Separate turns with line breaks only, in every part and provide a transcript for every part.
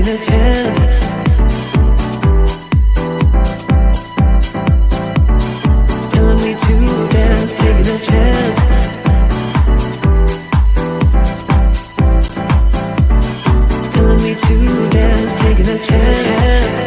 taking a chance. Telling me to dance, taking a chance. Telling me to dance, taking a chance.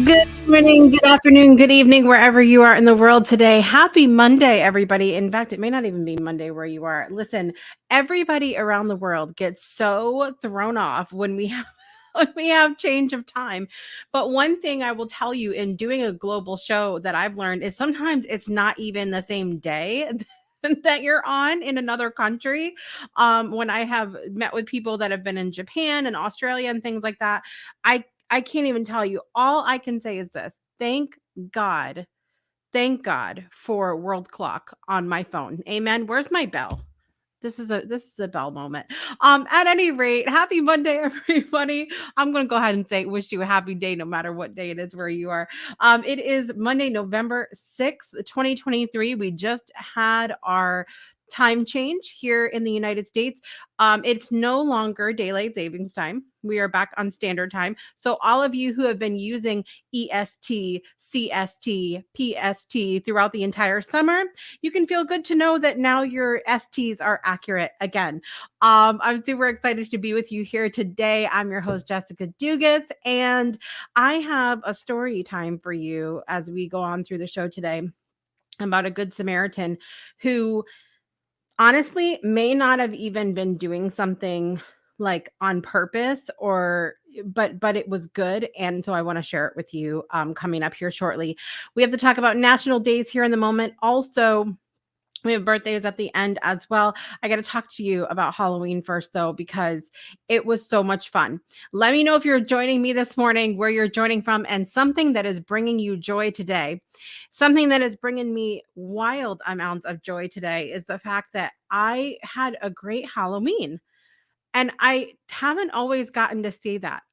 Good morning, good afternoon, good evening, wherever you are in the world today. Happy Monday, everybody. In fact, it may not even be Monday where you are. Listen, everybody around the world gets so thrown off when we have when we have change of time. But one thing I will tell you in doing a global show that I've learned is sometimes it's not even the same day that you're on in another country. When I have met with people that have been in Japan and Australia and things like that, I I can't even tell you. All I can say is this. God. Thank God for world clock on my phone. Amen. Where's my bell? This is a bell moment. At any rate, happy Monday, everybody. I'm gonna go ahead and say wish you a happy day no matter what day it is where you are. It is Monday, November 6th, 2023. We just had our time change here in the United States. It's no longer daylight savings time. We are back on standard time. So all of you who have been using EST, CST, PST throughout the entire summer, you can feel good to know that now your STs are accurate again. I'm super excited to be with you here today. I'm your host, Jessica Dugas, and I have a story time for you as we go on through the show today about a Good Samaritan who honestly may not have even been doing something like on purpose or but it was good, and so I want to share it with you coming up here shortly. We have to talk about national days here in the moment. Also, we have birthdays at the end as well. I got to talk to you about Halloween first, though, because it was so much fun. Let me know if you're joining me this morning, where you're joining from, and something that is bringing you joy today. Something that is bringing me wild amounts of joy today is the fact that I had a great Halloween. And I haven't always gotten to see that.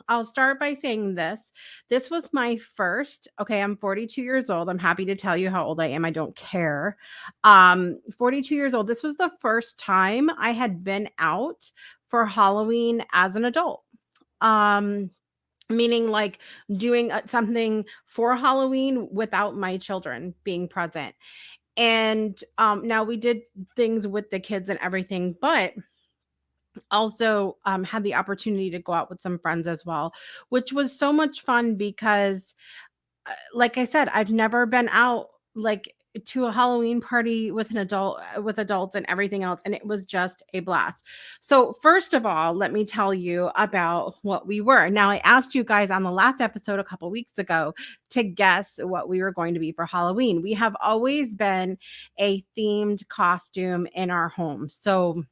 I'll start by saying this. This was my first, okay, I'm 42 years old. I'm happy to tell you how old I am. I don't care. 42 years old. This was the first time I had been out for Halloween as an adult. Um, Meaning like doing something for Halloween without my children being present. And now we did things with the kids and everything, but also had the opportunity to go out with some friends as well, which was so much fun because like I said, I've never been out like to a Halloween party with an adult with adults and everything else, and it was just a blast. So first of all, let me tell you about what we were. Now, I asked you guys on the last episode a couple weeks ago to guess what we were going to be for Halloween. We have always been a themed costume in our home. So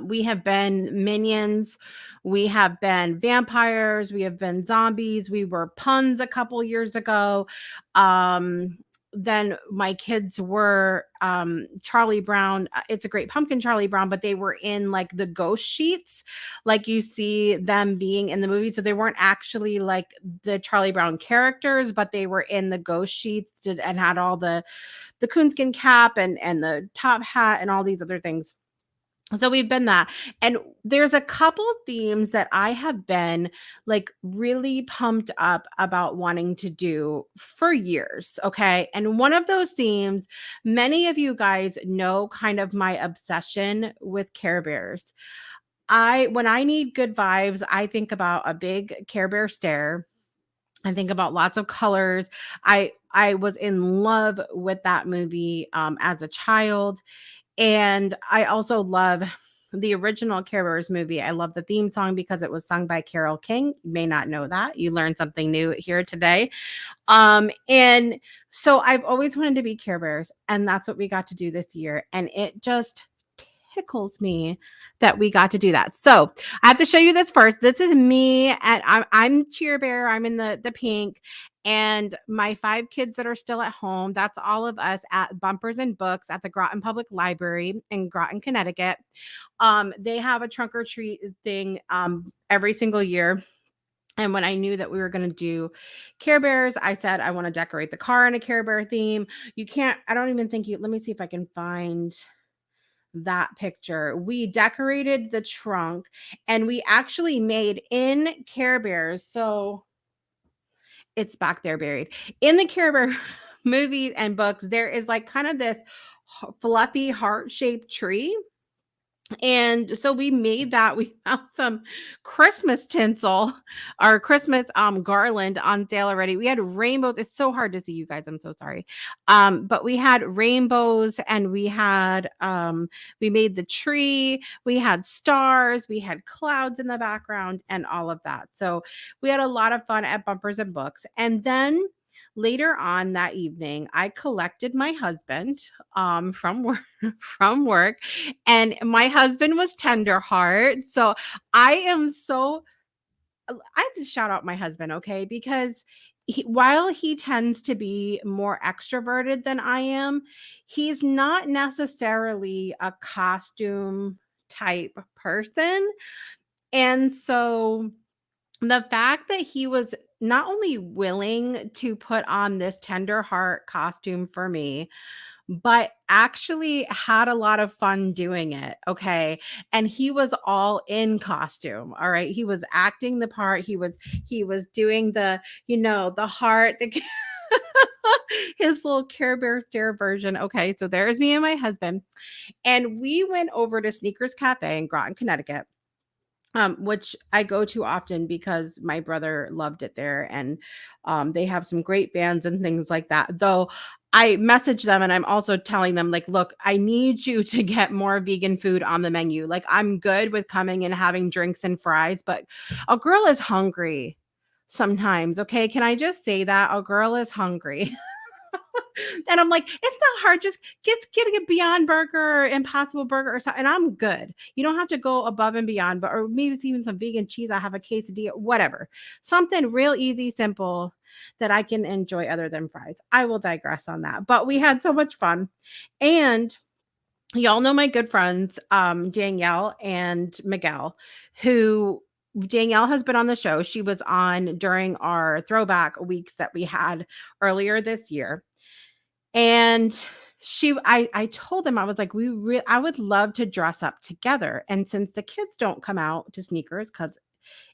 we have been minions, we have been vampires, we have been zombies, we were puns a couple years ago. Then my kids were Charlie Brown. It's a Great Pumpkin Charlie Brown, but they were in like the ghost sheets, like you see them being in the movie. So they weren't actually like the Charlie Brown characters, but they were in the ghost sheets and had all the coonskin cap and the top hat and all these other things. So we've been that. And there's a couple themes that I have been like really pumped up about wanting to do for years. Okay. And one of those themes, many of you guys know kind of my obsession with Care Bears. When I need good vibes, I think about a big Care Bear stare. I think about lots of colors. I was in love with that movie as a child. And I also love the original Care Bears movie. I love the theme song because it was sung by Carole King. You may not know that. You learned something new here today. And so I've always wanted to be Care Bears, and that's what we got to do this year. And it just tickles me that we got to do that. So I have to show you this first. This is me, and I'm Cheer Bear. I'm in the pink, and my 5 kids that are still at home. That's all of us at Bumpers and Books at the Groton Public Library in Groton, Connecticut. They have a trunk or treat thing every single year. And when I knew that we were going to do Care Bears, I said, I want to decorate the car in a Care Bear theme. You can't, I don't even think you, let me see if I can find that picture. We decorated the trunk and we actually made in Care Bears. So it's back there buried in the Care Bear movies and books. There is like kind of this fluffy heart shaped tree, and so we made that. We found some Christmas tinsel, our Christmas garland on sale already. We had rainbows. It's so hard to see, you guys. I'm so sorry. But we had rainbows, and we made the tree, we had stars, we had clouds in the background and all of that. So we had a lot of fun at Bumpers and Books. And then later on that evening, I collected my husband from work from work, and my husband was tender heart. So I am so I have to shout out my husband, okay? Because while he tends to be more extroverted than I am, he's not necessarily a costume type person. And so the fact that he was not only willing to put on this tender heart costume for me, but actually had a lot of fun doing it. Okay. And he was all in costume. All right. He was acting the part. He was doing the heart, his little Care Bear stare version. Okay. So there's me and my husband. And we went over to Sneakers Cafe in Groton, Connecticut, which I go to often because my brother loved it there, and they have some great bands and things like that. Though I message them and I'm also telling them, like, look, I need you to get more vegan food on the menu. Like, I'm good with coming and having drinks and fries, but a girl is hungry sometimes. Okay, can I just say that a girl is hungry? And I'm like, it's not hard. Just get a Beyond Burger, Impossible Burger, or something. And I'm good. You don't have to go above and beyond, but or maybe it's even some vegan cheese. I have a quesadilla, whatever. Something real easy, simple that I can enjoy other than fries. I will digress on that. But we had so much fun. And y'all know my good friends, Danielle and Miguel, who Danielle has been on the show. She was on during our throwback weeks that we had earlier this year. And I told them, I was like, I would love to dress up together. And since the kids don't come out to Sneakers, because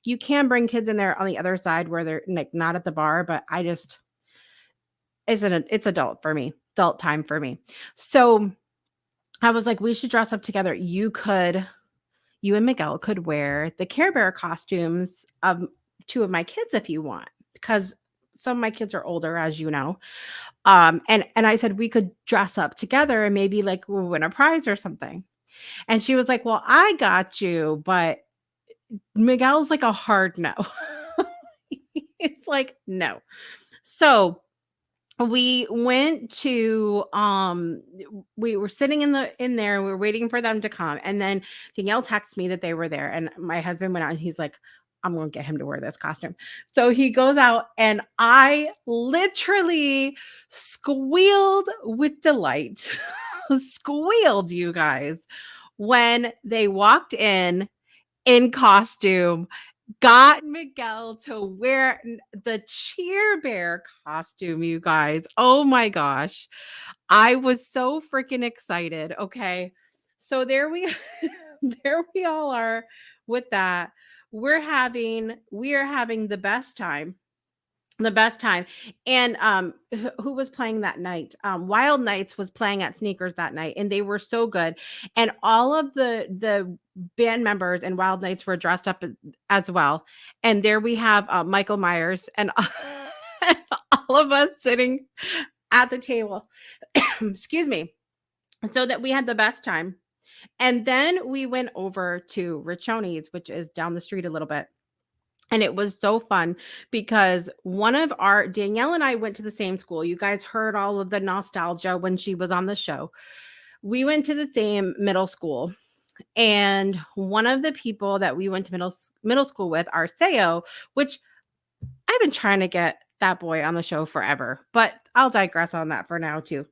you can bring kids in there on the other side where they're like not at the bar, but it's adult for me, adult time for me. So I was like, we should dress up together. You and Miguel could wear the Care Bear costumes of 2 of my kids if you want, because some of my kids are older, as you know. And I said we could dress up together and maybe like we'll win a prize or something. And she was like, "Well, I got you, but Miguel's like a hard no." It's like, no. So we went to we were sitting in there, we were waiting for them to come, and then Danielle texted me that they were there, and my husband went out and he's like, I'm gonna get him to wear this costume. So he goes out and I literally squealed with delight. Squealed, you guys, when they walked in costume, got Miguel to wear the cheer bear costume, you guys. Oh my gosh. I was so freaking excited. Okay. So there we there we all are with that. We are having the best time. The best time. And who was playing that night? Wild Nights was playing at Sneakers that night, and they were so good. And all of the band members and Wild Nights were dressed up as well. And there we have Michael Myers and all of us sitting at the table. Excuse me. So that we had the best time. And then we went over to Riccioni's, which is down the street a little bit. And it was so fun because one of our Danielle and I went to the same school. You guys heard all of the nostalgia when she was on the show. We went to the same middle school. And one of the people that we went to middle school with, Arceo, which I've been trying to get that boy on the show forever, but I'll digress on that for now too.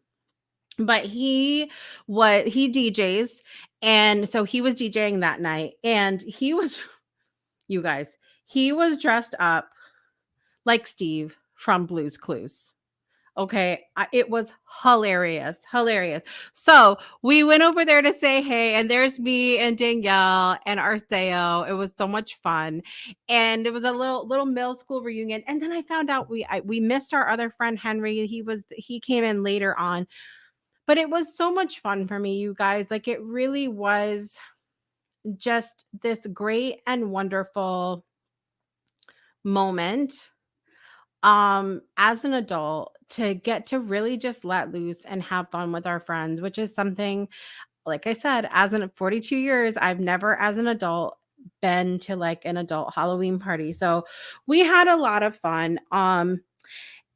But he DJs, and so he was DJing that night, and he was you guys, he was dressed up like Steve from Blue's Clues. Okay, it was hilarious, hilarious. So we went over there to say hey, and there's me and Danielle and Arceo. It was so much fun, and it was a little middle school reunion. And then I found out we missed our other friend Henry. He came in later on, but it was so much fun for me, you guys. Like it really was just this great and wonderful moment as an adult to get to really just let loose and have fun with our friends, which is something, like I said, as in 42 years I've never as an adult been to like an adult Halloween party. So we had a lot of fun.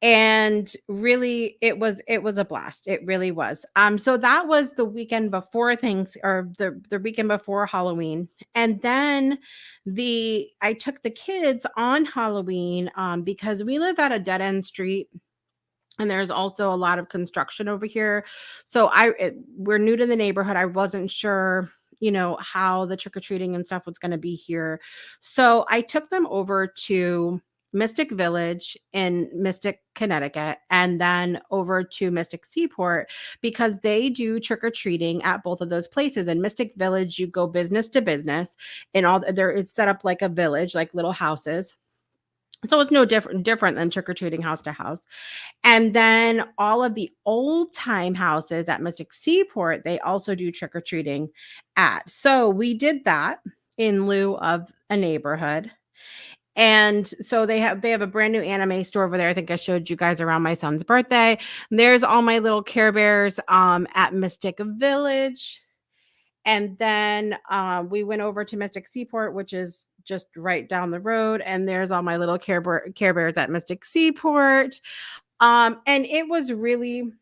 And really it was a blast. It really was. So that was the weekend before things, or the weekend before Halloween. And then the I took the kids on Halloween because we live at a dead end street, and there's also a lot of construction over here. So we're new to the neighborhood. I wasn't sure, how the trick or treating and stuff was going to be here. So I took them over to Mystic Village in Mystic, Connecticut, and then over to Mystic Seaport because they do trick or treating at both of those places. In Mystic Village, you go business to business, and all there it's set up like a village, like little houses. So it's no different than trick or treating house to house. And then all of the old time houses at Mystic Seaport, they also do trick or treating at. So we did that in lieu of a neighborhood. And so they have a brand new anime store over there. I think I showed you guys around my son's birthday. There's all my little Care Bears at Mystic Village. And then we went over to Mystic Seaport, which is just right down the road. And there's all my little Care Bears at Mystic Seaport. And it was really,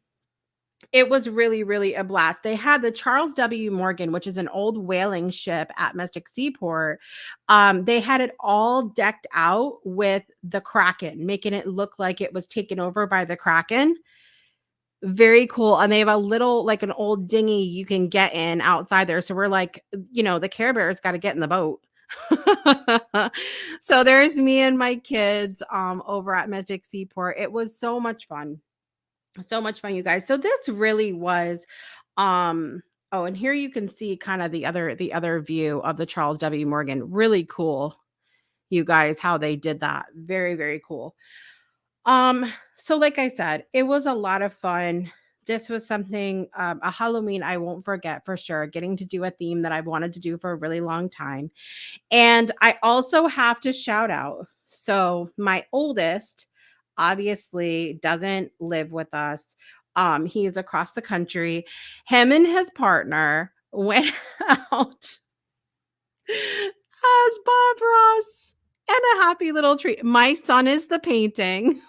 really a blast. They had the Charles W. Morgan, which is an old whaling ship at Mystic Seaport. They had it all decked out with the Kraken, making it look like it was taken over by the Kraken. Very cool. And they have a little, like an old dinghy you can get in outside there. So we're like, the Care Bears got to get in the boat. So there's me and my kids over at Mystic Seaport. It was so much fun. So much fun, you guys. So this really was oh, and here you can see kind of the other view of the Charles W. Morgan. Really cool, you guys, how they did that. Very, very cool. So like I said, it was a lot of fun. This was something, a Halloween I won't forget for sure, getting to do a theme that I've wanted to do for a really long time. And I also have to shout out. So my oldest, obviously doesn't live with us. He is across the country. Him and his partner went out as Bob Ross and a happy little tree. My son is the painting.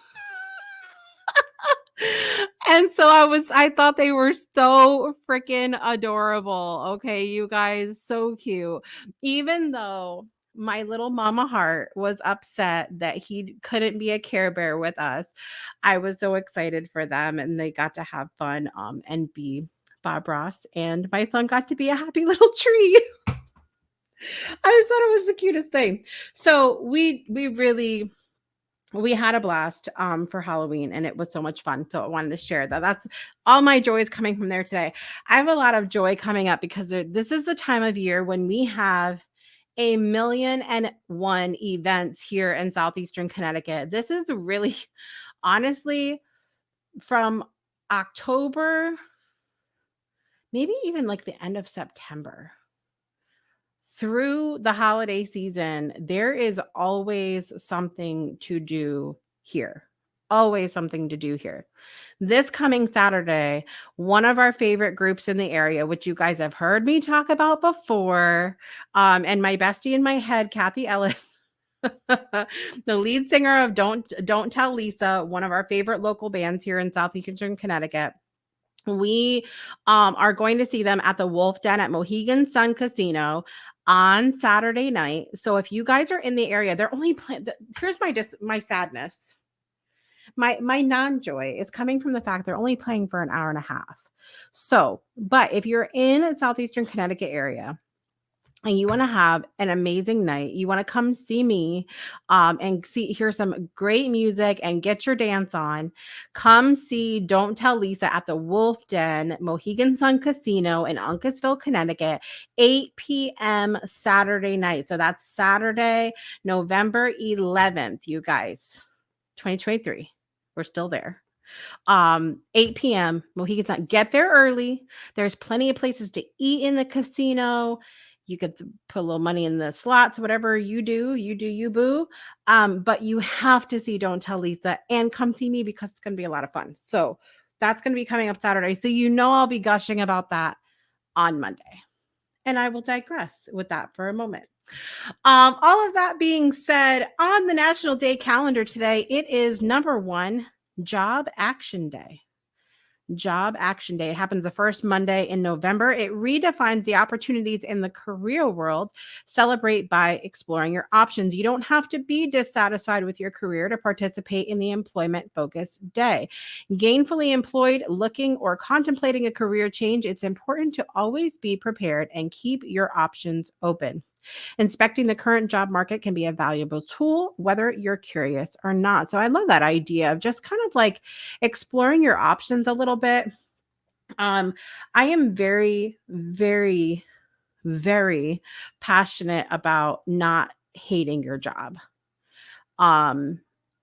And so I thought they were so freaking adorable. Okay, you guys, so cute. Even though my little mama heart was upset that he couldn't be a Care Bear with us, I was so excited for them and they got to have fun and be Bob Ross, and my son got to be a happy little tree. I just thought it was the cutest thing. So we had a blast for Halloween and it was so much fun. So I wanted to share that. That's all my joy is coming from there today. I have a lot of joy coming up because this is the time of year when we have a million and one events here in Southeastern Connecticut. This is really, honestly, from October, maybe even like the end of September through the holiday season, there is always something to do here. Always something to do here. This coming Saturday, one of our favorite groups in the area, which you guys have heard me talk about before, and my bestie in my head, Kathy Ellis, the lead singer of Don't Tell Lisa, one of our favorite local bands here in Southeastern Connecticut. We are going to see them at the Wolf Den at Mohegan Sun Casino on Saturday night. So if you guys are in the area, they're only playing. Here's my sadness. My non-joy is coming from the fact they're only playing for an hour and a half. So, but if you're in the Southeastern Connecticut area and you want to have an amazing night, you want to come see me and hear some great music and get your dance on, come see Don't Tell Lisa at the Wolf Den, Mohegan Sun Casino in Uncasville, Connecticut, 8 p.m. Saturday night. So that's Saturday, November 11th, you guys, 2023. We're still there. 8 p.m. Mohegan Sun. Get there early. There's plenty of places to eat in the casino. You could put a little money in the slots, whatever you do, you boo. But you have to see Don't Tell Lisa and come see me because it's going to be a lot of fun. So that's going to be coming up Saturday. So I'll be gushing about that on Monday. And I will digress with that for a moment. All of that being said, on the National Day calendar today, it is number 1, Job Action Day. Job Action Day. It happens the first Monday in November. It redefines the opportunities in the career world. Celebrate by exploring your options. You don't have to be dissatisfied with your career to participate in the employment-focused day. Gainfully employed, looking, or contemplating a career change, it's important to always be prepared and keep your options open. Inspecting the current job market can be a valuable tool, whether you're curious or not. So I love that idea of just kind of like exploring your options a little bit. I am very, very, very passionate about not hating your job.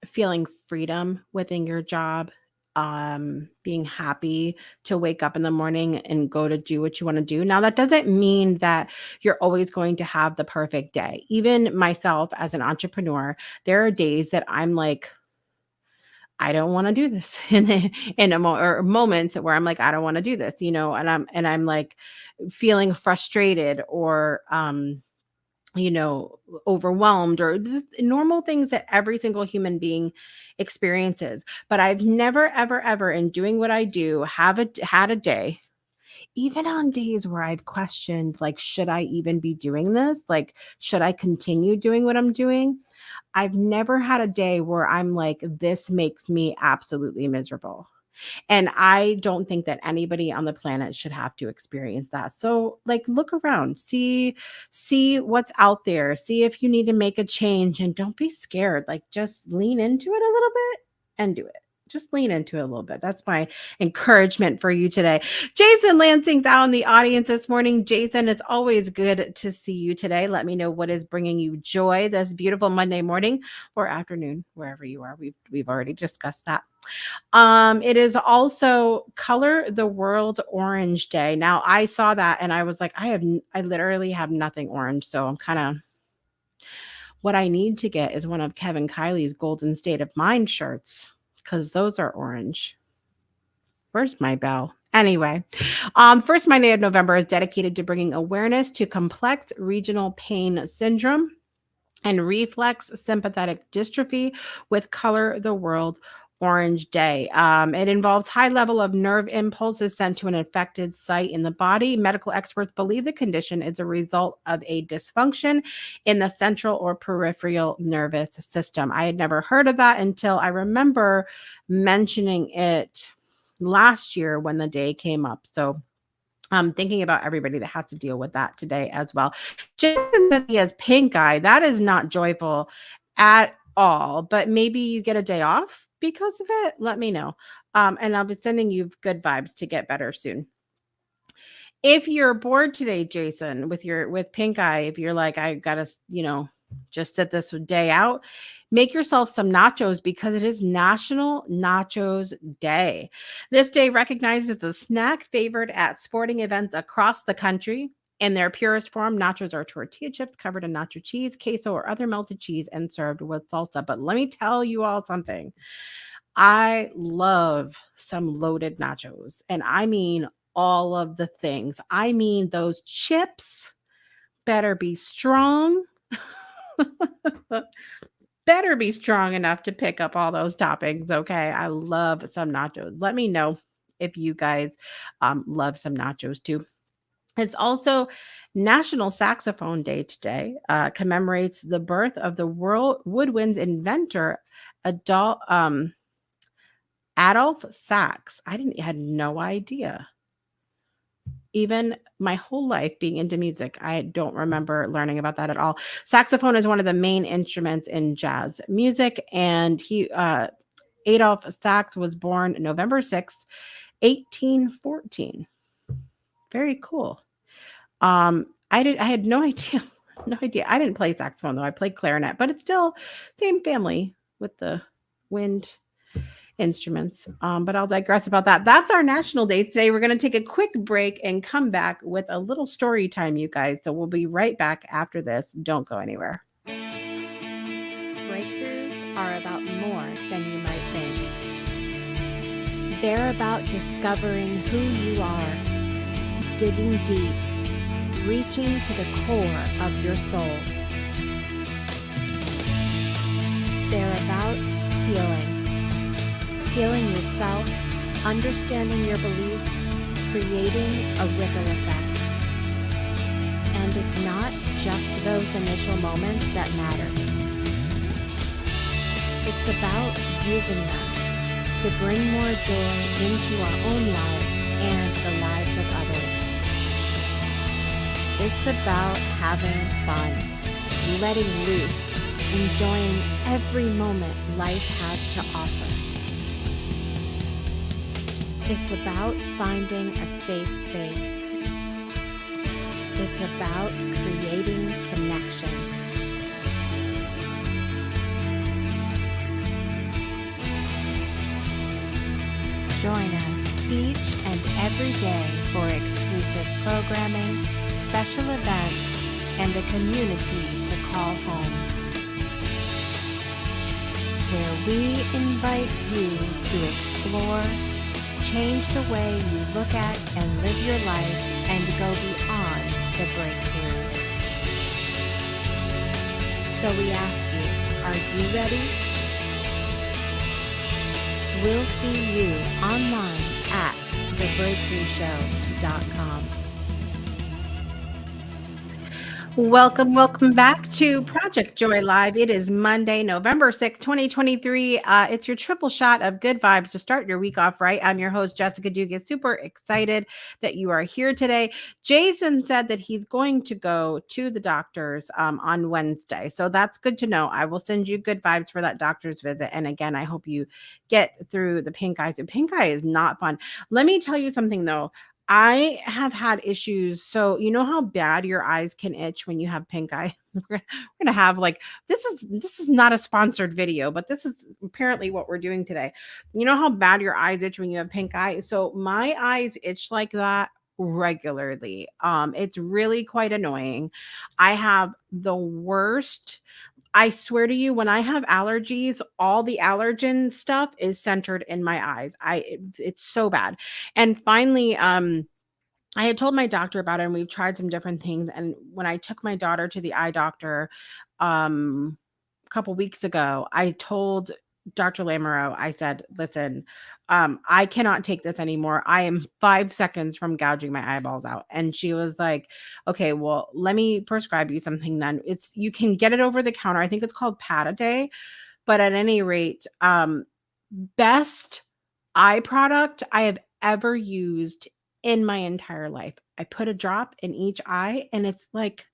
Feeling freedom within your job, being happy to wake up in the morning and go to do what you want to do. Now, that doesn't mean that you're always going to have the perfect day. Even myself as an entrepreneur, there are days that I'm like, I don't want to do this or moments where I'm like, I don't want to do this, and I'm like feeling frustrated or, overwhelmed or normal things that every single human being experiences. But I've never, ever, ever in doing what I do had a day, even on days where I've questioned, like, should I even be doing this? Like, should I continue doing what I'm doing? I've never had a day where I'm like, this makes me absolutely miserable. And I don't think that anybody on the planet should have to experience that. So like look around, see what's out there, see if you need to make a change, and don't be scared. Like just lean into it a little bit and do it. Just lean into it a little bit. That's my encouragement for you today. Jason Lansing's out in the audience this morning. Jason, it's always good to see you today. Let me know what is bringing you joy this beautiful Monday morning or afternoon, wherever you are. We've already discussed that. It is also Color the World Orange Day. Now I saw that and I was like, I literally have nothing orange. So I'm kind of, what I need to get is one of Kevin Kiley's Golden State of Mind shirts. because those are orange. Where's my bell? Anyway, first Monday of November is dedicated to bringing awareness to complex regional pain syndrome and reflex sympathetic dystrophy with Color the World Orange Day. It involves high level of nerve impulses sent to an affected site in the body. Medical experts believe the condition is a result of a dysfunction in the central or peripheral nervous system. I had never heard of that until I remember mentioning it last year when the day came up. So I'm thinking about everybody that has to deal with that today as well. Jason says he has pink eye. That is not joyful at all, but maybe you get a day off because of it. Let me know. And I'll be sending you good vibes to get better soon. If you're bored today, Jason, with pink eye, if you're like, I gotta, just sit this day out, make yourself some nachos because it is National Nachos Day. This day recognizes the snack favored at sporting events across the country. In their purest form, nachos are tortilla chips covered in nacho cheese, queso, or other melted cheese and served with salsa. But let me tell you all something. I love some loaded nachos, and I mean all of the things. I mean, those chips better be strong. Better be strong enough to pick up all those toppings. Okay. I love some nachos. Let me know if you guys love some nachos too. It's also National Saxophone Day today. Commemorates the birth of the world woodwinds inventor, Adolf, Adolf Sax. Had no idea. Even my whole life being into music, I don't remember learning about that at all. Saxophone is one of the main instruments in jazz music, and Adolf Sax was born November 6th, 1814. Very cool. I had no idea. No idea. I didn't play saxophone though. I played clarinet, but it's still same family with the wind instruments. But I'll digress about that. That's our national day today. We're going to take a quick break and come back with a little story time, you guys. So we'll be right back after this. Don't go anywhere. Breakthroughs are about more than you might think. They're about discovering who you are, digging deep, reaching to the core of your soul. They're about healing yourself, understanding your beliefs, creating a ripple effect. And it's not just those initial moments that matter. It's about using them to bring more joy into our own lives and the lives of others. It's about having fun, letting loose, enjoying every moment life has to offer. It's about finding a safe space. It's about creating connection. Join us each and every day for exclusive programming, special events, and a community to call home, where we invite you to explore, change the way you look at and live your life, and go beyond the breakthrough. So we ask you, are you ready? We'll see you online at thebreakthroughshow.com. Welcome back to Project Joy Live. It is Monday, November 6th, 2023. It's your triple shot of good vibes to start your week off right. I'm your host, Jessica Dugas. Super excited that you are here today. Jason said that he's going to go to the doctor's on Wednesday. So that's good to know. I will send you good vibes for that doctor's visit. And again, I hope you get through the pink eye. So pink eye is not fun. Let me tell you something though. I have had issues. So you know how bad your eyes can itch when you have pink eye? We're gonna have like this is not a sponsored video, but this is apparently what we're doing today. You know how bad your eyes itch when you have pink eye? So my eyes itch like that regularly. It's really quite annoying. I have the worst I swear to you, when I have allergies, all the allergen stuff is centered in my eyes. It's so bad. And finally, I had told my doctor about it and we've tried some different things. And when I took my daughter to the eye doctor, um, a couple weeks ago, I told Dr. Lamoureux, I said, listen, I cannot take this anymore. I am 5 seconds from gouging my eyeballs out. And she was like, okay, well, let me prescribe you something then. You can get it over the counter. I think it's called Pataday. But at any rate, best eye product I have ever used in my entire life. I put a drop in each eye and it's like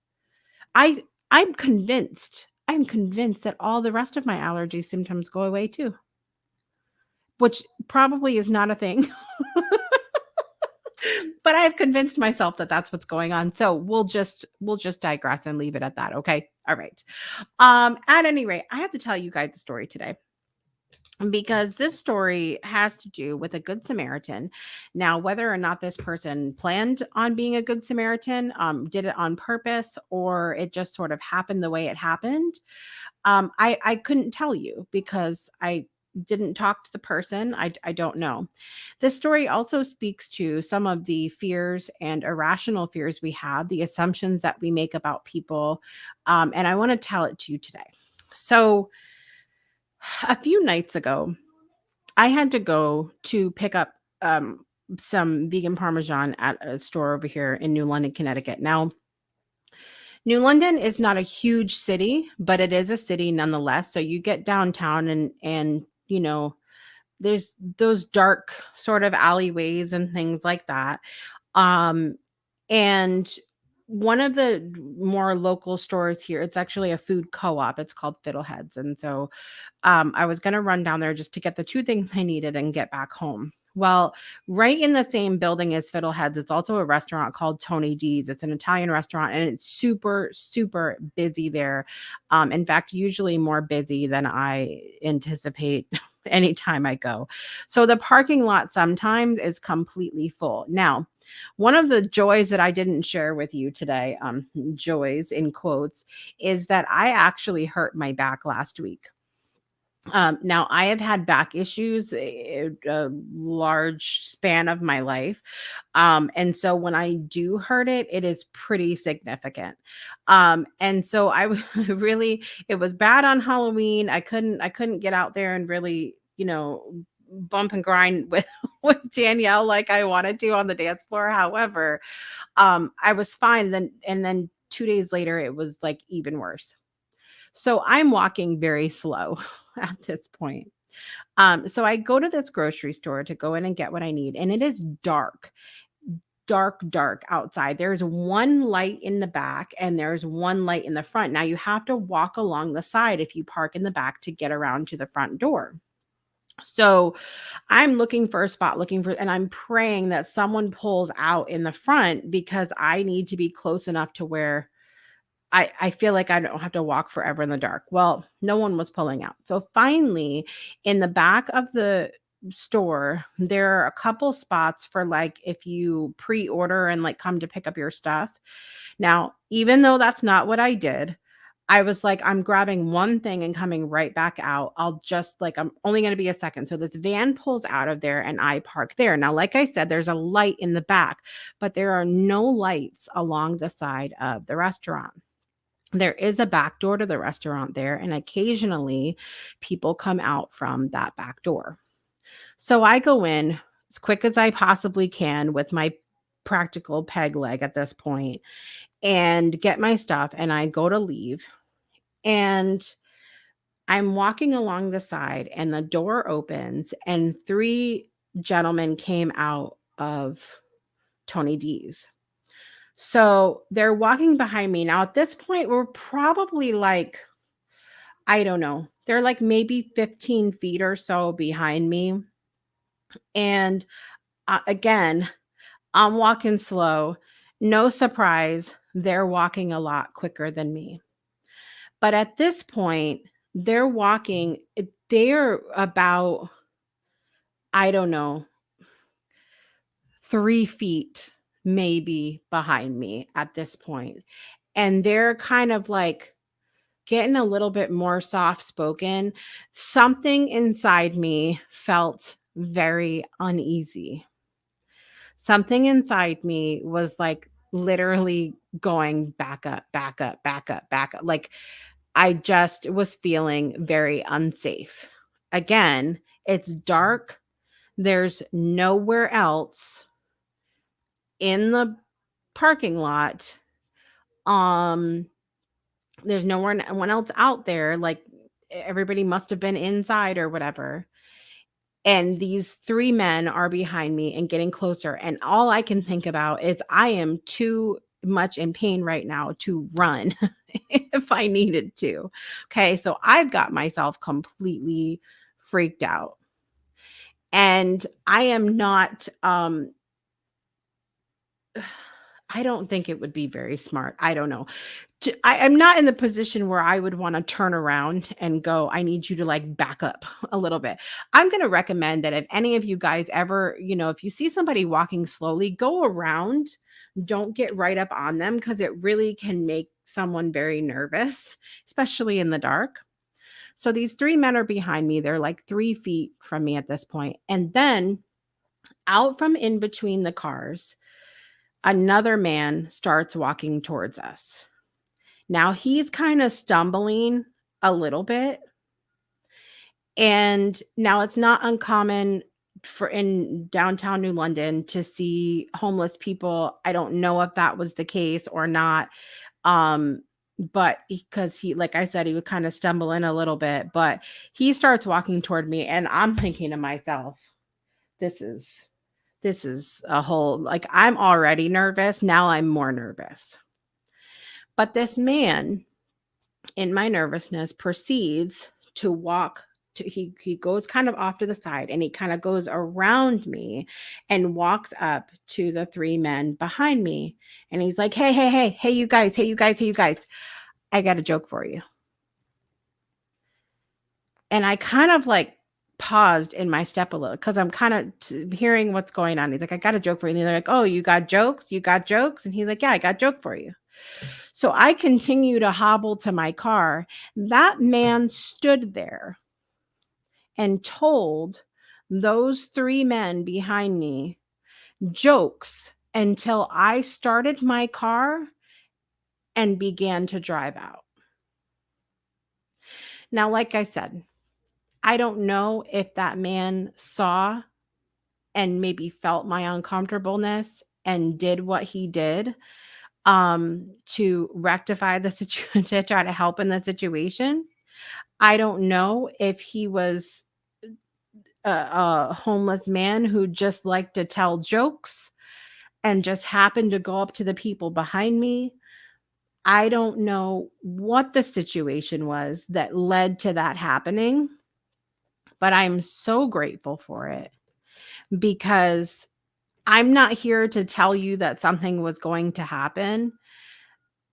I I'm convinced that all the rest of my allergy symptoms go away too, which probably is not a thing. But I've convinced myself that that's what's going on. So we'll just digress and leave it at that, okay? All right. At any rate, I have to tell you guys a story today, because this story has to do with a good Samaritan. Now, whether or not this person planned on being a good Samaritan, did it on purpose, or it just sort of happened the way it happened, I couldn't tell you because I didn't talk to the person. I don't know. This story also speaks to some of the fears and irrational fears we have, the assumptions that we make about people, and I want to tell it to you today. So, a few nights ago, I had to go to pick up some vegan parmesan at a store over here in New London, Connecticut. Now, New London is not a huge city, but it is a city nonetheless. So you get downtown and there's those dark sort of alleyways and things like that. Um and one of the more local stores here, it's actually a food co-op. It's called Fiddleheads. And so I was going to run down there just to get the two things I needed and get back home. Well, right in the same building as Fiddleheads, it's also a restaurant called Tony D's. It's an Italian restaurant and it's super, super busy there. In fact, usually more busy than I anticipate anytime I go. So the parking lot sometimes is completely full. Now, one of the joys that I didn't share with you today, joys in quotes, is that I actually hurt my back last week. Now I have had back issues a large span of my life. And so when I do hurt it, it is pretty significant. And so really, it was bad on Halloween. I couldn't get out there and really, bump and grind with, with Danielle like I wanted to on the dance floor. However, I was fine. And then 2 days later, it was like even worse. So I'm walking very slow at this point. So I go to this grocery store to go in and get what I need, and it is dark, dark, dark outside. There's one light in the back and there's one light in the front. Now you have to walk along the side if you park in the back to get around to the front door. So I'm looking for a spot, and I'm praying that someone pulls out in the front because I need to be close enough to where I feel like I don't have to walk forever in the dark. Well, no one was pulling out. So finally, in the back of the store, there are a couple spots for like if you pre-order and like come to pick up your stuff. Now, even though that's not what I did, I was like, I'm grabbing one thing and coming right back out. I'm only going to be a second. So this van pulls out of there and I park there. Now, like I said, there's a light in the back, but there are no lights along the side of the restaurant. There is a back door to the restaurant there, and occasionally people come out from that back door. So I go in as quick as I possibly can with my practical peg leg at this point and get my stuff, and I go to leave. And I'm walking along the side, and the door opens, and three gentlemen came out of Tony D's. So they're walking behind me. Now, at this point, we're probably like, I don't know, they're like maybe 15 feet or so behind me. And again, I'm walking slow. No surprise, they're walking a lot quicker than me. But at this point, they're about, I don't know, 3 feet maybe behind me at this point. And they're kind of like getting a little bit more soft spoken, something inside me felt very uneasy. Something inside me was like literally going back up, back up, back up, back up. Like I just was feeling very unsafe. Again, it's dark. There's nowhere else in the parking lot. Um, there's no one else out there. Like everybody must have been inside or whatever. And these 3 men are behind me and getting closer, and all I can think about is I am too much in pain right now to run if I needed to. Okay, so I've got myself completely freaked out. And I am not, I don't think it would be very smart. I don't know. I'm not in the position where I would want to turn around and go, I need you to like back up a little bit. I'm going to recommend that if any of you guys ever, if you see somebody walking slowly, go around. Don't get right up on them because it really can make someone very nervous, especially in the dark. So these 3 men are behind me. They're like 3 feet from me at this point. And then out from in between the cars, another man starts walking towards us. Now he's kind of stumbling a little bit. And now it's not uncommon for in downtown New London to see homeless people. I don't know if that was the case or not. Um, but because he, like I said, he would kind of stumble in a little bit, but he starts walking toward me, and I'm thinking to myself, this is a whole, like, I'm already nervous. Now I'm more nervous. But this man, in my nervousness, proceeds to walk to, he goes kind of off to the side, and he kind of goes around me and walks up to the 3 men behind me, and he's like, hey, hey, hey, hey, you guys, hey, you guys, hey, you guys, I got a joke for you. And I kind of like paused in my step a little because I'm kind of hearing what's going on. He's like, I got a joke for you. And they're like, oh, you got jokes? You got jokes? And he's like, yeah, I got a joke for you. So I continue to hobble to my car. That man stood there and told those 3 men behind me jokes until I started my car and began to drive out. Now, like I said, I don't know if that man saw and maybe felt my uncomfortableness and did what he did to rectify the situation, to try to help in the situation. I don't know if he was a homeless man who just liked to tell jokes and just happened to go up to the people behind me. I don't know what the situation was that led to that happening, but I'm so grateful for it because I'm not here to tell you that something was going to happen.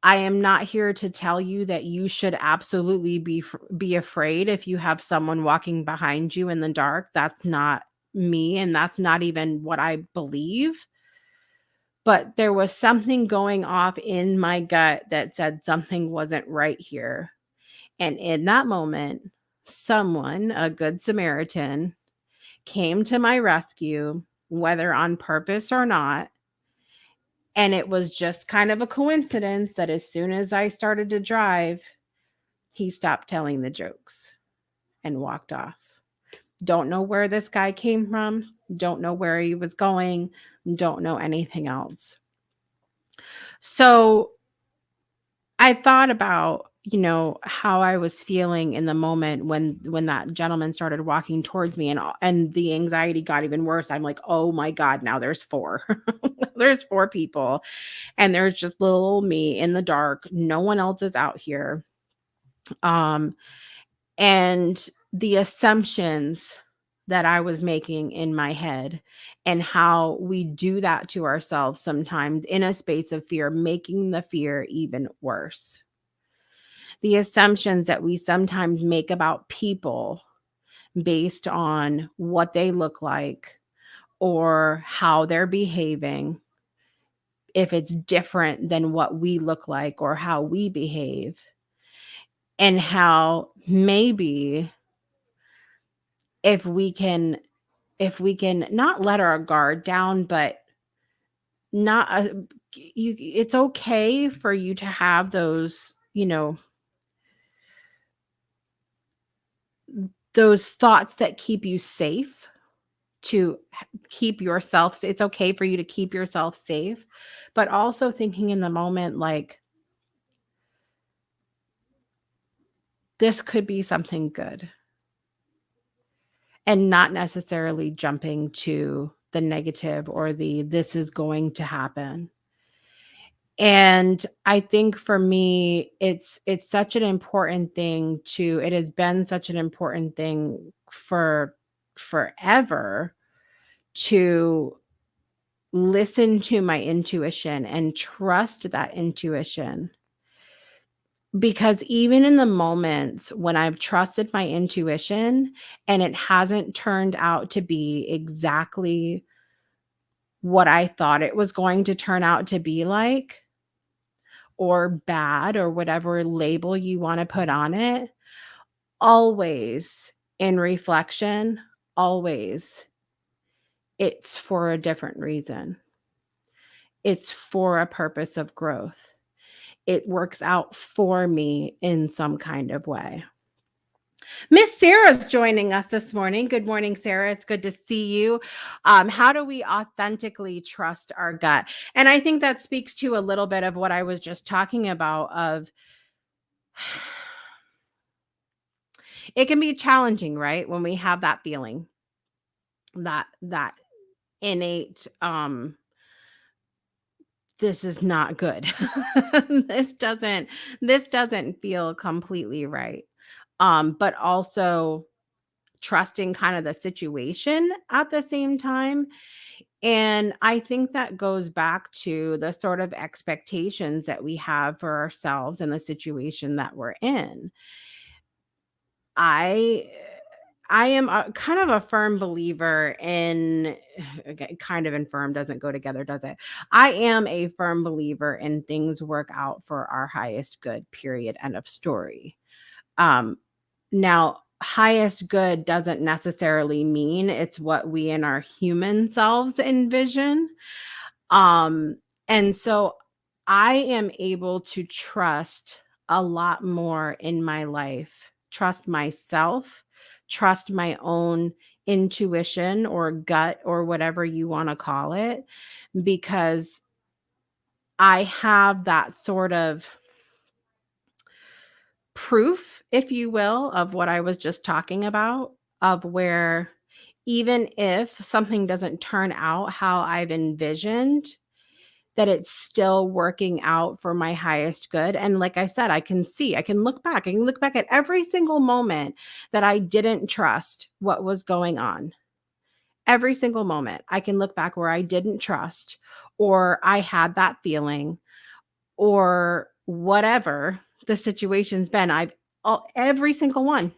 I am not here to tell you that you should absolutely be afraid if you have someone walking behind you in the dark. That's not me, and that's not even what I believe. But there was something going off in my gut that said something wasn't right here. And in that moment, someone, a good Samaritan, came to my rescue, whether on purpose or not. And it was just kind of a coincidence that as soon as I started to drive, he stopped telling the jokes and walked off. Don't know where this guy came from. Don't know where he was going. Don't know anything else. So I thought about, how I was feeling in the moment when that gentleman started walking towards me, and the anxiety got even worse. I'm like, "Oh my god, now there's 4. There's 4 people, and there's just little old me in the dark. No one else is out here." Um and the assumptions that I was making in my head, and how we do that to ourselves sometimes in a space of fear, making the fear even worse. The assumptions that we sometimes make about people based on what they look like or how they're behaving, if it's different than what we look like or how we behave. and how maybe if we can not let our guard down, but not it's okay for you to have those, those thoughts that keep you safe, to keep yourself, it's okay for you to keep yourself safe, but also thinking in the moment, like, this could be something good, and not necessarily jumping to the negative or the this is going to happen. And I think for me, it's such an important thing to it has been such an important thing for forever to listen to my intuition and trust that intuition. Because even in the moments when I've trusted my intuition and it hasn't turned out to be exactly what I thought it was going to turn out to be like, or bad, or whatever label you want to put on it, always in reflection, always it's for a different reason. It's for a purpose of growth. It works out for me in some kind of way. Miss Sarah's joining us this morning. Good morning, Sarah. It's good to see you. How do we authentically trust our gut? And I think that speaks to a little bit of what I was just talking about of it can be challenging, right? When we have that feeling, that innate this is not good. this doesn't this doesn't feel completely right. But also trusting kind of the situation at the same time. And I think that goes back to the sort of expectations that we have for ourselves and the situation that we're in. I I am a kind of a firm believer in okay, kind of and firm doesn't go together, does it? I am a firm believer in things work out for our highest good, period, end of story. Um, Now, highest good doesn't necessarily mean it's what we in our human selves envision. Um, and so I am able to trust a lot more in my life, trust myself, trust my own intuition or gut or whatever you want to call it, because I have that sort of proof, if you will, of what I was just talking about, of where even if something doesn't turn out how I've envisioned, that it's still working out for my highest good. And like I said, I can I can look back at every single moment that I didn't trust what was going on. Every single moment I can look back where I didn't trust, or I had that feeling, or whatever the situation's been. Every single one,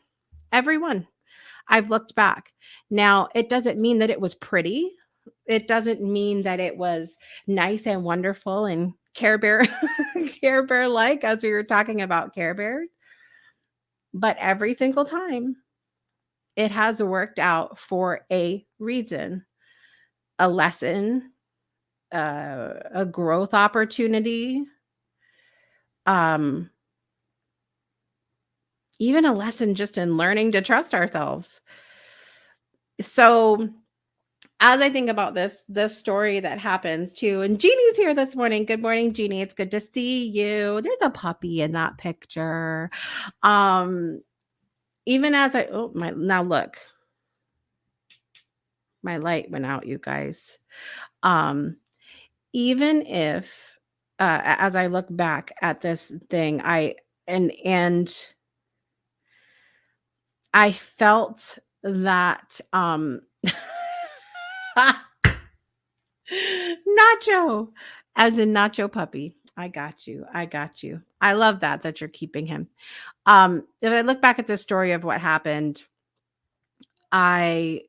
every one. I've looked back. Now, it doesn't mean that it was pretty. It doesn't mean that it was nice and wonderful and Care Bear Care Bear like, as we were talking about Care Bears, but every single time it has worked out for a reason, a lesson, a growth opportunity, um, even a lesson just in learning to trust ourselves. So as I think about this story that happens too, and Jeannie's here this morning. Good morning, Jeannie. It's good to see you. There's a puppy in that picture. Um, Even as I oh my now look, my light went out, you guys. Um, Even if as I look back at this thing, and I felt that Nacho, as in Nacho Puppy. I got you. I got you. I love that you're keeping him. If I look back at the story of what happened, I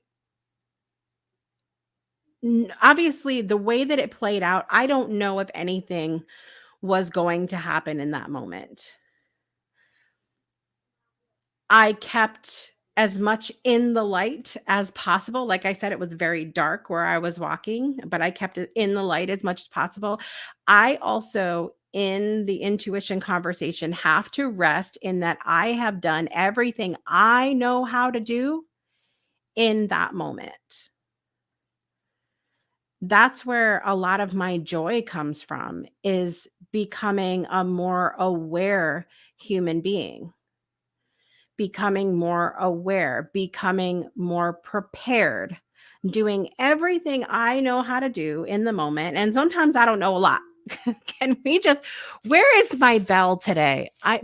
obviously the way that it played out, I don't know if anything was going to happen in that moment. I kept as much in the light as possible. Like I said, it was very dark where I was walking, but I kept it in the light as much as possible. I also, in the intuition conversation, have to rest in that I have done everything I know how to do in that moment. That's where a lot of my joy comes from, is becoming a more aware human being, becoming more aware, becoming more prepared, doing everything I know how to do in the moment. And sometimes I don't know a lot. Can we just, where is my bell today? I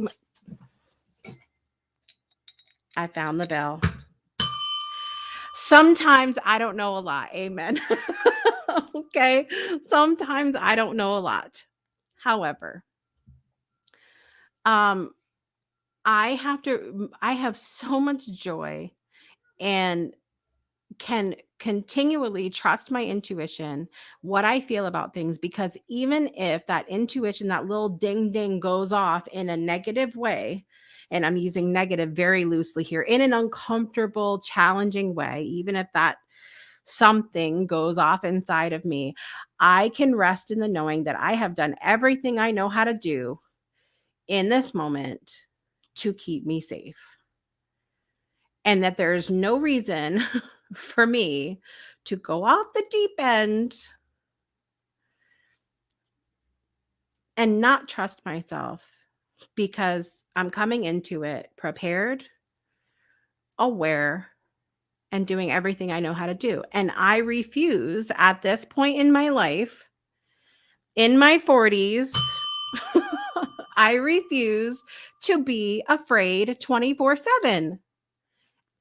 found the bell. Sometimes I don't know a lot. Amen. Okay. Sometimes I don't know a lot. However, um, I have so much joy and can continually trust my intuition, what I feel about things, because even if that intuition, that little ding ding goes off in a negative way, and I'm using negative very loosely here, in an uncomfortable, challenging way, even if that something goes off inside of me, I can rest in the knowing that I have done everything I know how to do in this moment to keep me safe, and that there's no reason for me to go off the deep end and not trust myself, because I'm coming into it prepared, aware, and doing everything I know how to do. And I refuse at this point in my life, in my 40s, I refuse to be afraid 24/7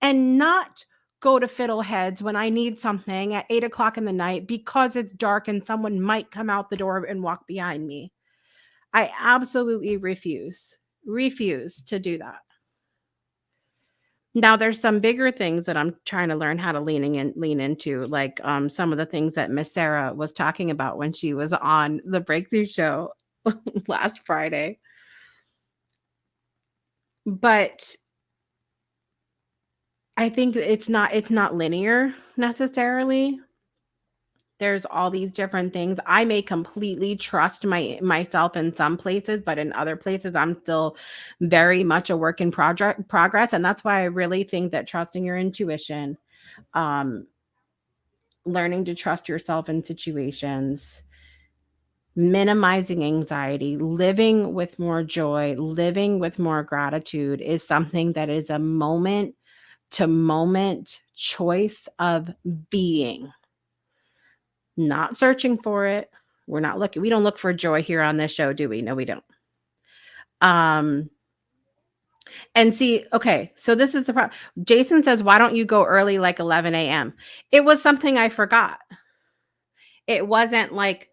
and not go to fiddleheads when I need something at 8 o'clock in the night because it's dark and someone might come out the door and walk behind me. I absolutely refuse to do that. Now there's some bigger things that I'm trying to learn how to lean into, like some of the things that Miss Sarah was talking about when she was on the Breakthrough Show last Friday. But I think it's not linear necessarily. There's all these different things. I may completely trust myself in some places, but in other places I'm still very much a work in progress. And that's why I really think that trusting your intuition, um, learning to trust yourself in situations, minimizing anxiety, living with more joy, living with more gratitude is something that is a moment to moment choice of being, not searching for it. We're not looking, we don't look for joy here on this show, do we? No, we don't. Um, and see, okay, so this is the problem. Jason says, why don't you go early, like 11 a.m.? It was something I forgot. It wasn't like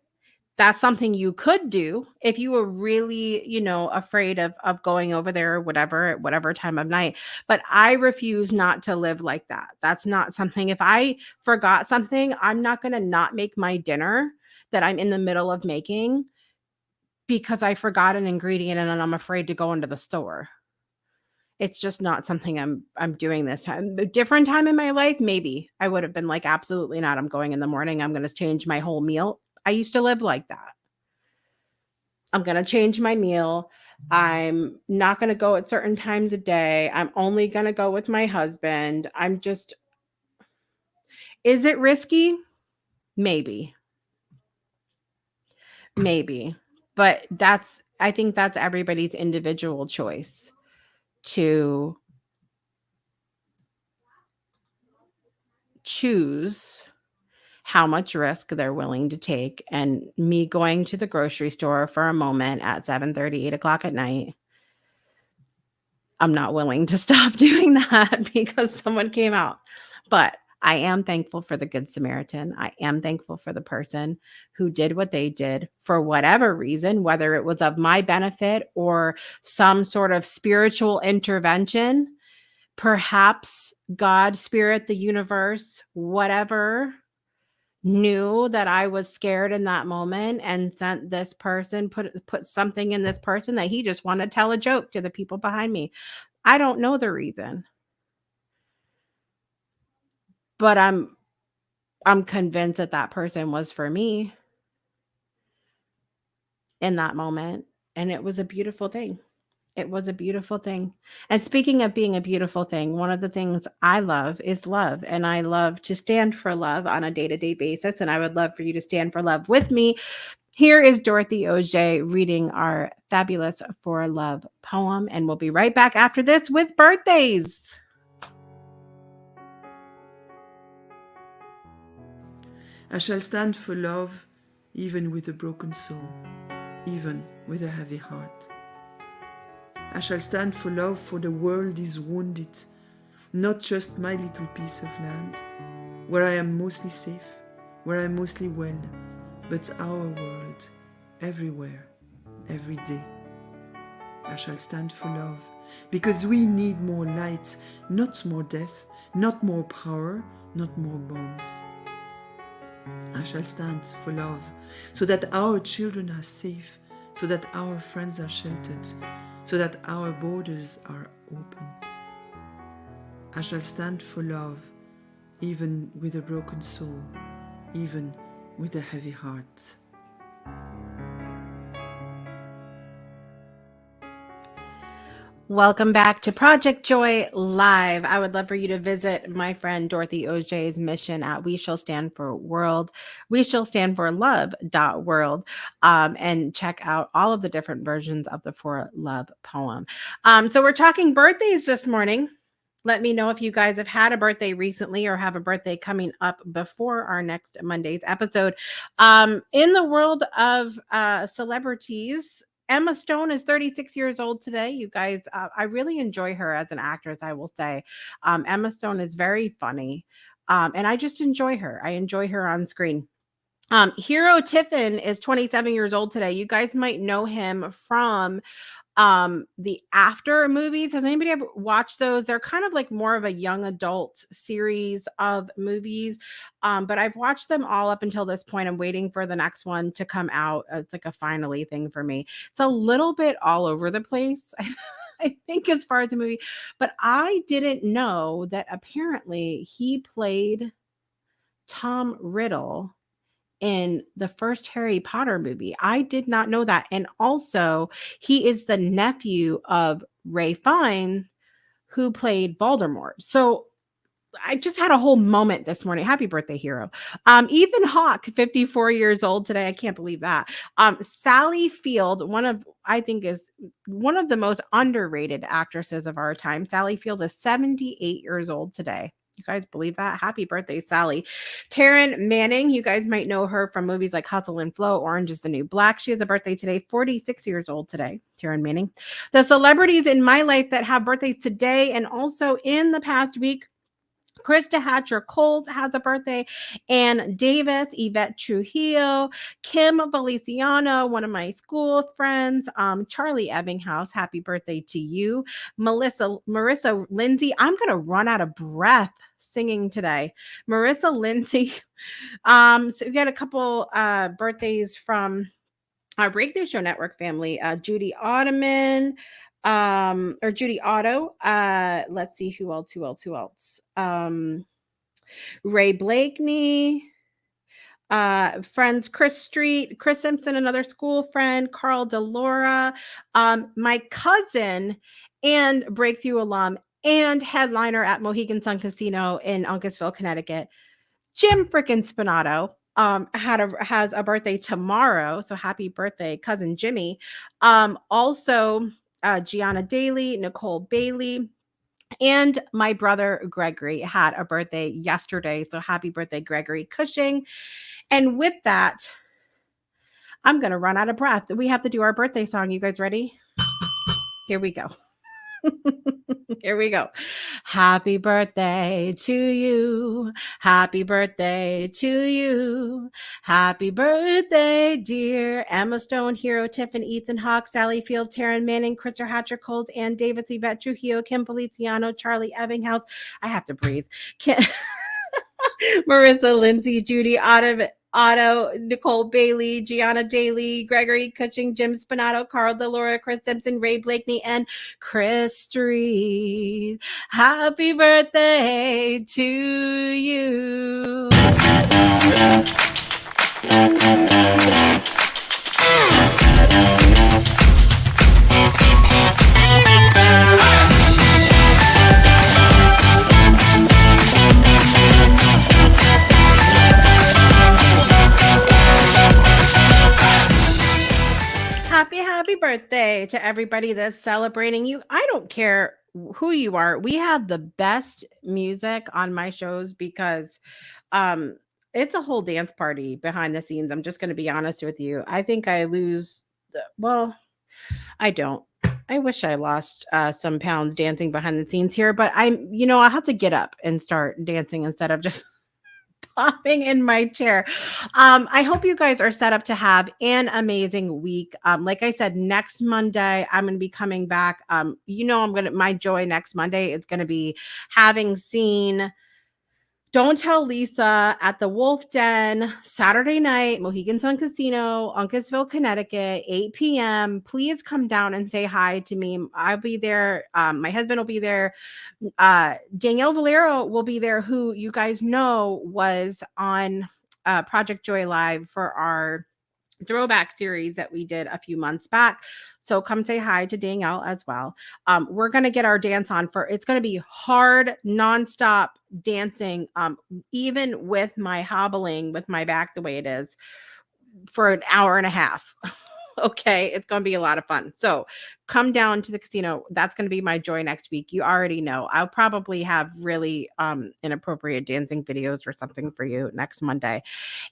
that's something you could do if you were really, afraid of going over there or whatever at whatever time of night. But I refuse not to live like that. That's not something, if I forgot something, I'm not going to not make my dinner that I'm in the middle of making because I forgot an ingredient and I'm afraid to go into the store. It's just not something I'm doing this time. A different time in my life, maybe I would have been like, absolutely not. I'm going in the morning. I'm going to change my whole meal. I used to live like that. I'm going to change my meal. I'm not going to go at certain times a day. I'm only going to go with my husband. Is it risky? Maybe, maybe. But I think that's everybody's individual choice to choose how much risk they're willing to take. And me going to the grocery store for a moment at 7:30, 8 o'clock at night, I'm not willing to stop doing that because someone came out. But I am thankful for the Good Samaritan. I am thankful for the person who did what they did for whatever reason, whether it was of my benefit or some sort of spiritual intervention. Perhaps God, spirit, the universe, whatever, knew that I was scared in that moment and sent this person, put something in this person that he just wanted to tell a joke to the people behind me. I don't know the reason, but I'm convinced that that person was for me in that moment, and it was a beautiful thing. It was a beautiful thing. And speaking of being a beautiful thing, one of the things I love is love, and I love to stand for love on a day-to-day basis, and I would love for you to stand for love with me. Here is Dorothy Auger reading our fabulous For Love poem, and we'll be right back after this with birthdays.
I shall stand for love, even with a broken soul, even with a heavy heart. I shall stand for love, for the world is wounded, not just my little piece of land, where I am mostly safe, where I am mostly well, but our world, everywhere, every day. I shall stand for love, because we need more light, not more death, not more power, not more bombs. I shall stand for love, so that our children are safe, so that our friends are sheltered, so that our borders are open. I shall stand for love, even with a broken soul, even with a heavy heart.
Welcome back to Project Joy Live. I would love for you to visit my friend Dorothy Auger's mission at We Shall Stand for World, We Shall Stand for Love.world, and check out all of the different versions of the For Love poem. So we're talking birthdays this morning. Let me know if you guys have had a birthday recently or have a birthday coming up before our next Monday's episode. In the world of celebrities, Emma Stone is 36 years old today. You guys, I really enjoy her as an actress, I will say. Emma Stone is very funny. And I just enjoy her. I enjoy her on screen. Hero Tiffin is 27 years old today. You guys might know him from the After movies. Has anybody ever watched those? They're kind of like more of a young adult series of movies, but I've watched them all up until this point. I'm waiting for the next one to come out. It's like a finally thing for me. It's a little bit all over the place, I think, as far as the movie, but I didn't know that apparently he played Tom Riddle in the first Harry Potter movie. I did not know that. And also, he is the nephew of Ray Fiennes, who played Voldemort. So I just had a whole moment this morning. Happy birthday, hero. Ethan Hawke, 54 years old today. I can't believe that. Sally Field, I think is one of the most underrated actresses of our time. Sally Field is 78 years old today. You guys believe that? Happy birthday, Sally. Taryn Manning, you guys might know her from movies like Hustle and Flow, Orange is the New Black. She has a birthday today, 46 years old today. Taryn Manning. The celebrities in my life that have birthdays today and also in the past week: Krista Hatcher Coles has a birthday, Ann Davis, Yvette Trujillo, Kim Feliciano, one of my school friends, Charlie Ebbinghaus, happy birthday to you, Marissa Lindsay. I'm gonna run out of breath singing today. Marissa Lindsay. So we got a couple birthdays from our Breakthrough Show Network family. Judy Ottoman, or Judy Otto. Let's see who else. Ray Blakeney, friends Chris Street, Chris Simpson, another school friend, Carl DeLora, my cousin and Breakthrough alum and headliner at Mohegan Sun Casino in Uncasville, Connecticut, Jim frickin' Spinato, has a birthday tomorrow. So happy birthday, cousin Jimmy. Also, Gianna Daly, Nicole Bailey, and my brother Gregory had a birthday yesterday. So happy birthday, Gregory Cushing. And with that, I'm going to run out of breath. We have to do our birthday song. You guys ready? Here we go. Here we go. Happy birthday to you. Happy birthday to you. Happy birthday, dear Emma Stone, Hero Tiffin, Ethan Hawke, Sally Field, Taryn Manning, Krista Hatcher Coles, Ann Davis, Yvette Trujillo, Kim Feliciano, Charlie Ebbinghaus. I have to breathe. Marissa Lindsay, Judy Ottoman, Otto, Nicole Bailey, Gianna Daly, Gregory Cushing, Jim Spinato, Carl Delora, Chris Simpson, Ray Blakeney, and Chris Street. Happy birthday to you. Happy birthday to everybody that's celebrating you. I don't care who you are. We have the best music on my shows because it's a whole dance party behind the scenes. I'm just going to be honest with you. I think I lose well, I don't. I wish I lost some pounds dancing behind the scenes here, but I have to get up and start dancing instead of just popping in my chair. I hope you guys are set up to have an amazing week. Like I said, next Monday, I'm going to be coming back. My joy next Monday is going to be having seen Don't Tell Lisa at the Wolf Den Saturday night, Mohegan Sun Casino, Uncasville, Connecticut, 8 p.m. Please come down and say hi to me. I'll be there. My husband will be there. Danielle Valero will be there, who you guys know was on Project Joy Live for our throwback series that we did a few months back. So come say hi to Danielle as well. We're going to get our dance on it's going to be hard, nonstop dancing, even with my hobbling with my back the way it is for an hour and a half. Okay, it's going to be a lot of fun. So come down to the casino. That's going to be my joy next week. You already know. I'll probably have really inappropriate dancing videos or something for you next Monday.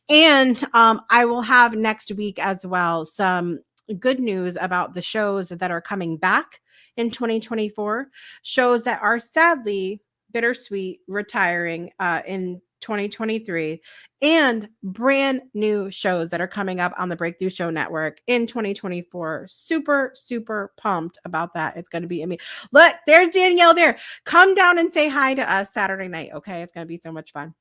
And I will have next week as well some good news about the shows that are coming back in 2024, shows that are sadly bittersweet retiring in 2023, and brand new shows that are coming up on the Breakthrough Show Network in 2024. Super, super pumped about that. It's going to be amazing. Look, there's Danielle there. Come down and say hi to us Saturday night. Okay. It's going to be so much fun.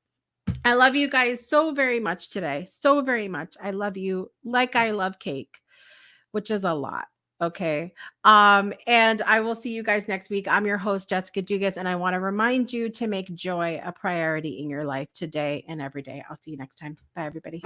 I love you guys so very much today. So very much. I love you like I love cake, which is a lot. Okay. And I will see you guys next week. I'm your host, Jessica Dugas, and I want to remind you to make joy a priority in your life today and every day. I'll see you next time. Bye, everybody.